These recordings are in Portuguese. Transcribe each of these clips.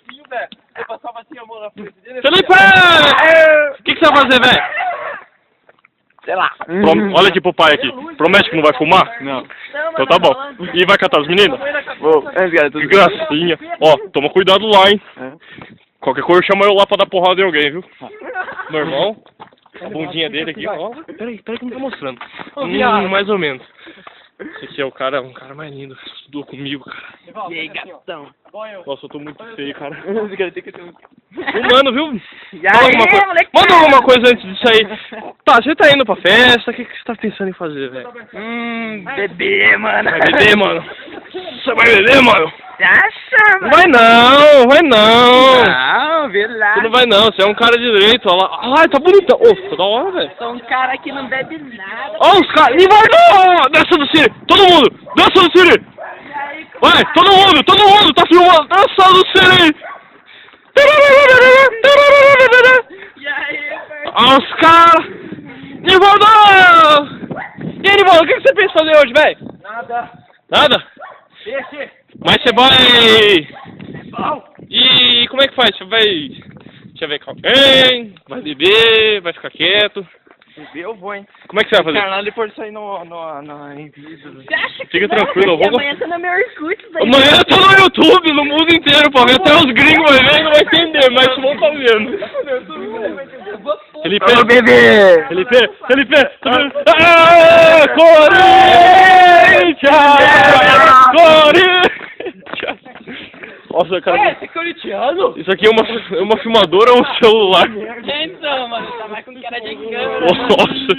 bonequinho, velho. Eu passava assim a mão na frente dele. Felipe! O que você vai fazer, velho? Sei lá. Olha aqui pro pai aqui. Promete que não vai fumar? Não. Então tá bom. E vai catar as meninas? Vou. Que gracinha. Ó, toma cuidado lá, hein. Qualquer coisa chama eu lá pra dar porrada em alguém, viu? Meu irmão. A bundinha dele aqui, ó. Peraí que não tá mostrando. Mais ou menos. Esse aqui é o cara, um cara mais lindo. Estudou comigo, cara. E aí, gatão? Nossa, eu tô muito feio, cara. Mano, viu? Manda alguma coisa antes disso aí. Tá, você tá indo pra festa, o que você tá pensando em fazer, velho? Beber, mano. Vai beber, mano? Você vai beber, mano? Acha, mano? Vai não! Não, vê lá. Você não vai não, você é um cara de direito, ó lá. Ai, tá bonitão. Ô, tá da hora, velho. Sou um cara que não bebe nada. Ó os caras, Livardo! Dança do Siri! Todo mundo! Dança do Siri! Vai, todo mundo! Tá filmando! Dança do Siri! E aí, Ó os caras! Livardo! E aí, Livardo, o que você pensa em fazer hoje, velho? Nada? Deixa. Mas você vai... Bom. E como é que faz? Você vai... Deixa eu ver com alguém, vai beber, vai ficar quieto. Beber eu vou, hein? Como é que você vai fazer? Carnal, depois disso aí no vídeo. Você acha que Fica não? tranquilo, eu Porque vou... amanhã tá no meu Orkut, daí. Amanhã eu tô no YouTube, no mundo inteiro, pô. Até os gringos vai ver e não vai entender, mas vão tá vendo. Felipe, bebê! Felipe! Ah, Corinthians! Nossa, cara. Você é corintiano? Isso aqui é uma filmadora ou um celular? Então, mano, tá mais com cara de câmera. Nossa.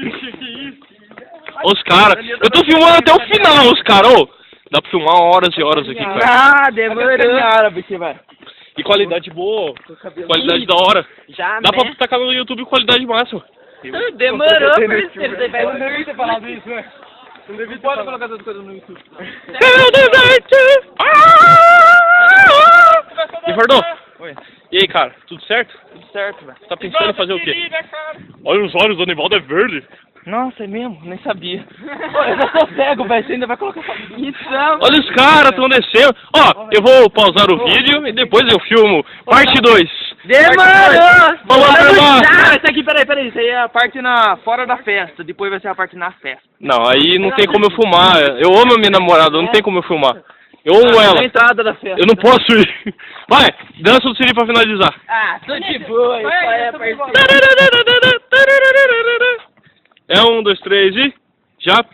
Os caras. Eu tô filmando até o final, os caras. Ô, dá pra filmar horas e horas aqui, cara. Ah, demorou. Árabe, vai. E qualidade boa. Qualidade da hora. Já, Dá pra né? tacar no YouTube qualidade máxima. Demorou, parceiro. Você vai Eu não devia ter falado isso, né? Não devia ter pode colocar essas coisas no YouTube. Livardo, Oi. e aí, cara? Tudo certo? Tudo certo, velho. Você tá pensando em fazer o quê? Olha os olhos do Anivaldo, é verde. Nossa, é mesmo? Nem sabia. Pô, eu já sou cego, velho. Você ainda vai colocar essa isso? Olha os caras, estão descendo. Ó, eu vou pausar o vídeo e depois eu filmo parte 2. Demorou! Falou, meu irmão. Isso aqui, peraí. Isso aí é a parte fora da festa. Depois vai ser a parte na festa. Não, aí não tem como eu filmar. Eu amo a minha namorada, não tem como eu filmar. Eu amo Na ela. entrada da festa. Eu não posso ir. Vai, dança do Siri pra finalizar. Ah, tô de boa. Isso aí é parceiro. É 1, 2, 3 e já.